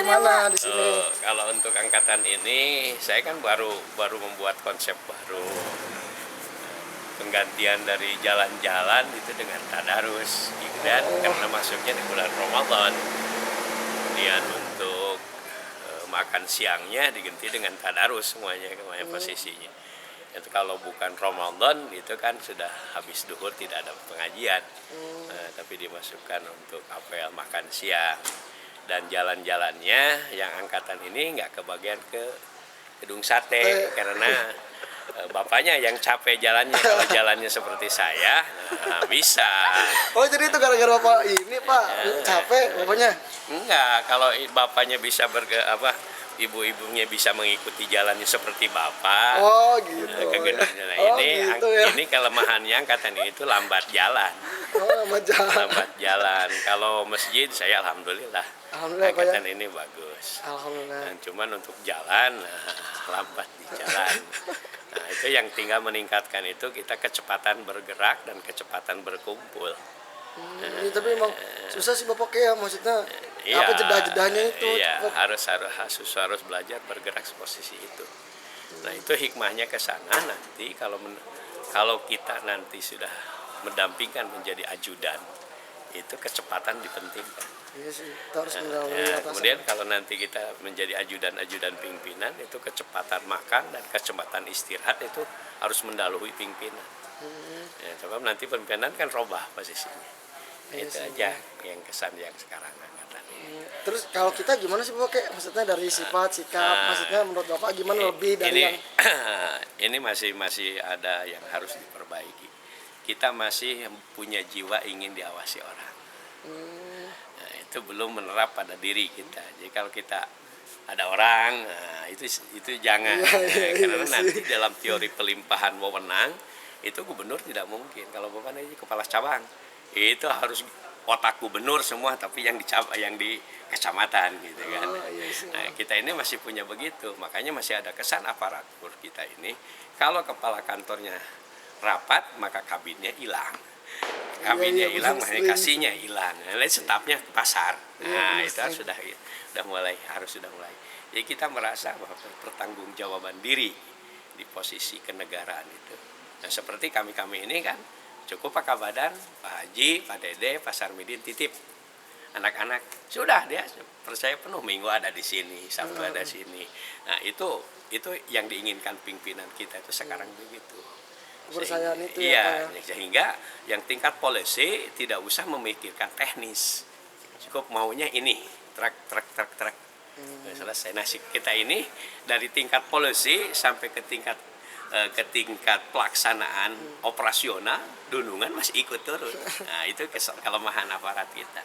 gimana di sini? Kalau untuk angkatan ini, saya kan baru membuat konsep baru. Penggantian dari jalan-jalan itu dengan tadarus, dan karena masuknya di bulan Ramadan. Kemudian untuk makan siangnya diganti dengan tadarus semuanya posisinya. Itu kalau bukan Ramadan itu kan sudah habis duhur tidak ada pengajian, tapi dimasukkan untuk apel makan siang. Dan jalan-jalannya yang angkatan ini nggak kebagian ke gedung sate karena bapaknya yang capek jalannya. Kalau jalannya seperti saya, nah, bisa. Oh jadi itu gara-gara bapak ini pak capek bapaknya? Enggak, kalau bapaknya bisa ibu-ibunya bisa mengikuti jalannya seperti bapak. Oh gitu. Ke gedungnya. Nah, Oh, gitu ya. ini kelemahannya angkatan ini itu lambat jalan. Oh lambat jalan. Lambat jalan. Kalau masjid saya alhamdulillah. Alhamdulillah pak ya. Angkatan ini bagus. Alhamdulillah. Nah, cuman untuk jalan lambat di jalan. Nah, itu yang tinggal meningkatkan itu kita kecepatan bergerak dan kecepatan berkumpul. Ya, tapi emang susah sih bapak ya maksudnya Iya, apa jeda-jedanya itu. iya, cepet. harus belajar bergerak posisi itu. Nah, itu hikmahnya ke sana nanti kalau kita nanti sudah mendampingkan menjadi ajudan, itu kecepatan dipentingkan. Iya sih, kita harus mendahului Ya, atasan. kemudian kalau nanti kita menjadi ajudan pimpinan, itu kecepatan makan dan kecepatan istirahat itu harus mendahului pimpinan. Ya, sebab nanti pimpinan kan robah posisinya. Iya Itu sih, aja yang kesan yang sekarang angkatan ini. Terus kalau kita gimana sih bapak? Kayak maksudnya dari sifat, sikap, maksudnya menurut bapak gimana lebih dari ini, yang ini masih ada yang harus diperbaiki. Kita masih punya jiwa ingin diawasi orang. Nah, itu belum menerap pada diri kita. Jadi kalau kita ada orang, nah, itu jangan. Karena nanti dalam teori pelimpahan wewenang itu gubernur tidak mungkin. Kalau bukan ini kepala cabang, itu harus otak gubernur semua, tapi yang di kecamatan gitu kan. Nah, kita ini masih punya begitu, makanya masih ada kesan aparatur kita ini. Kalau kepala kantornya rapat, maka kabinnya hilang. Kabinnya hilang, makanya kasihnya hilang. Lain stafnya ke pasar. Nah, itu sudah mulai. Jadi kita merasa bahwa pertanggungjawaban diri di posisi kenegaraan itu. Nah, seperti kami ini kan cukup Pak Kabadan, Pak Haji, Pak Dede, Pak Sarmidin titip anak-anak. Sudah dia percaya penuh, Minggu ada di sini, Sabtu ada di sini. Nah, itu yang diinginkan pimpinan kita itu sekarang begitu. kepercayaan itu Iya, ya pak ya? sehingga yang tingkat polisi tidak usah memikirkan teknis. Cukup maunya ini, truk. Selesai. Nah, kita ini dari tingkat polisi sampai ke tingkat pelaksanaan operasional dunungan masih ikut turun. Nah, itu kelemahan aparat kita.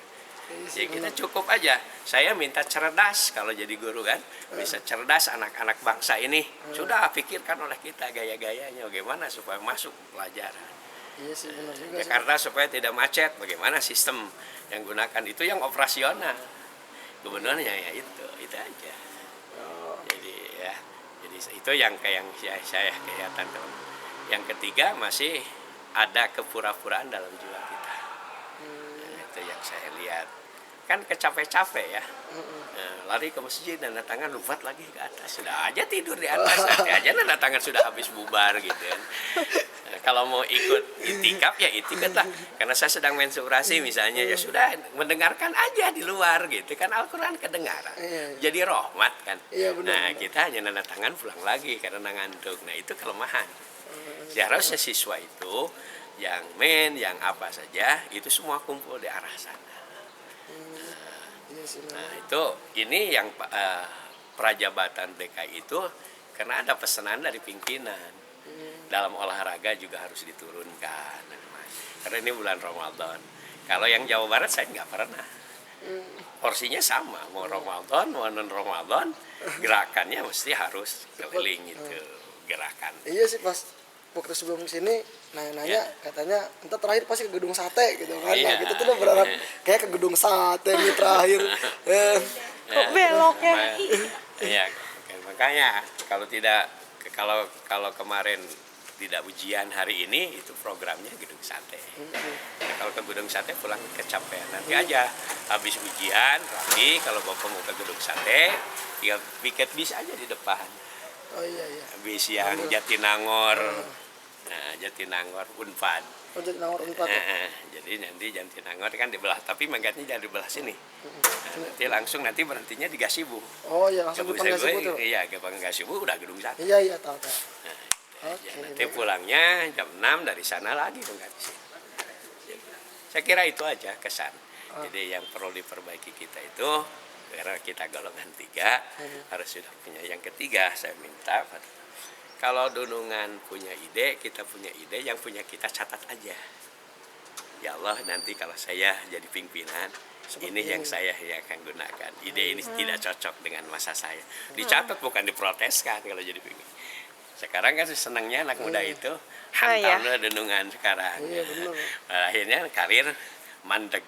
Jadi kita cukup aja. Saya minta cerdas kalau jadi guru kan, bisa cerdas anak-anak bangsa ini. Sudah pikirkan oleh kita gaya-gayanya bagaimana supaya masuk pelajaran. Iya sih benar juga. Jakarta supaya tidak macet, bagaimana sistem yang gunakan itu yang operasional. Gubernurnya ya itu aja. Jadi itu yang saya kelihatan. Yang ketiga masih ada kepura-puraan dalam jiwa kita. Itu yang saya lihat. Kan capek-capek ya. Lari ke masjid dan tangan lompat lagi ke atas. Sudah aja tidur di atas. Nanti aja nanda tangan sudah habis bubar gitu kan. Kalau mau ikut itikaf ya itikaf lah. Karena saya sedang mensurasi misalnya, ya sudah mendengarkan aja di luar gitu kan, Al-Quran kedengaran. Jadi rahmat kan. Nah, kita hanya nanda tangan pulang lagi karena ngantuk. Nah, itu kelemahan. Seharusnya siswa itu yang yang apa saja itu semua kumpul di arah sana. Nah, ini yang Prajabatan DKI itu karena ada pesanan dari pimpinan. Dalam olahraga juga harus diturunkan. Karena ini bulan Ramadan. Kalau yang Jawa Barat saya nggak pernah. Porsinya sama, mau Ramadan, mau non Ramadan, gerakannya mesti harus keliling itu gerakan. Iya sih pas waktu sebelum sini nanya-nanya katanya entar terakhir pasti ke gedung sate gitu kan. Nah, kita tuh udah berharap kayak ke gedung sate nih terakhir. Kok belok ya? Iya, makanya kalau kemarin tidak ujian hari ini, itu programnya Gedung Sate. Nah, kalau ke Gedung Sate pulang kecapean, nanti aja habis ujian rapi, kalau Bapak mau ke Gedung Sate tinggal piket bis aja di depan. Oh iya iya. Bis yang Jatinangor, nah Jatinangor Unpad. Oh jadi nomor 4 ya. Jadi nanti Jatinangor kan dibelah, tapi manggatnya jangan dibelah sini. Nanti langsung nanti berhentinya di Gasibu. Oh iya langsung depan Gasibu tuh. Iya, ke Gasibu udah Gedung Sate. Iya iya tahu tahu. Nah, Oke, ya, nanti pulangnya jam 6 dari sana lagi dong kan. Saya kira itu aja kesan. Jadi yang perlu diperbaiki kita itu karena kita golongan 3 harus sudah punya. Yang ketiga saya minta kalau Dunungan punya ide, kita punya ide, yang punya kita catat aja. Ya Allah, nanti kalau saya jadi pimpinan, ini yang saya akan gunakan. Ide ini tidak cocok dengan masa saya. Dicatat bukan diproteskan kalau jadi pimpinan. Sekarang kan senangnya anak muda itu hantamnya Dunungan sekarang. Iya benar. Akhirnya karir mandek.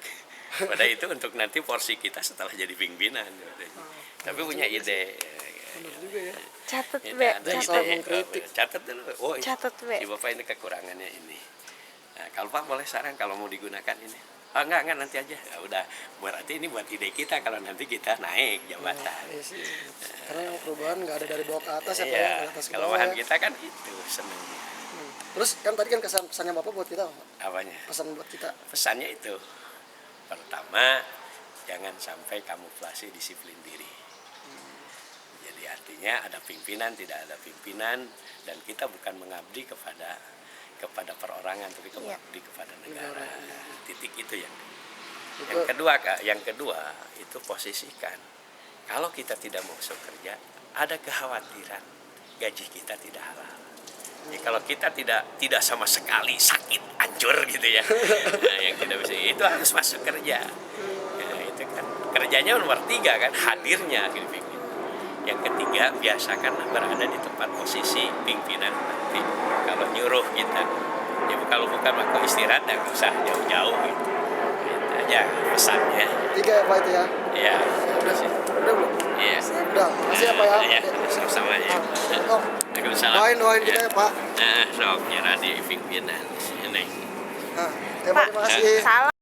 Pada itu untuk nanti porsi kita setelah jadi pimpinan. Tapi punya ide. Benar juga ya. Catat Ya, Be, ada catat. ide. Catat dulu. Oh, Catat, Be. si Bapak ini kekurangannya ini. Nah, kalau Pak boleh saran kalau mau digunakan ini. Oh enggak nanti aja. Ya, udah berarti ini buat ide kita kalau nanti kita naik jabatan. Iya sih. Karena yang perubahan nggak ada dari bawah ke atas ya Pak, Iya, dari atas ke kalau bawah. bahan Ya. kita kan itu senangnya. Terus kan tadi kan pesannya Bapak buat kita, Pak. Apanya? Pesan buat kita. Pesannya itu. Pertama, jangan sampai kamuflase disiplin diri. Jadi artinya ada pimpinan, tidak ada pimpinan, dan kita bukan mengabdi kepada perorangan, tapi mengabdi kepada negara. Titik itu yang kedua, Kak. Yang kedua itu posisikan. Kalau kita tidak mau masuk kerja, ada kekhawatiran gaji kita tidak halal. Ya, kalau kita tidak sama sekali sakit, hancur gitu ya, nah, yang tidak bisa itu harus masuk kerja. Ya, itu kan kerjanya nomor 3 kan, hadirnya gitu. Yang ketiga, biasakan berada di tempat posisi pimpinan nanti. Kalau nyuruh kita, ya kalau bukan waktu istirahat, nggak usah jauh-jauh gitu. Itu aja pesannya. 3 ya Pak itu ya. Ya, Udah sih. Udah belum? iya. Udah. Makasih ya Pak ya. Iya, sama-sama ya. Oh, Waalaikumsalam. doain kita ya Pak. Nah, sok nyerah di pimpinan. Ini. Nah, terima kasih. Salah.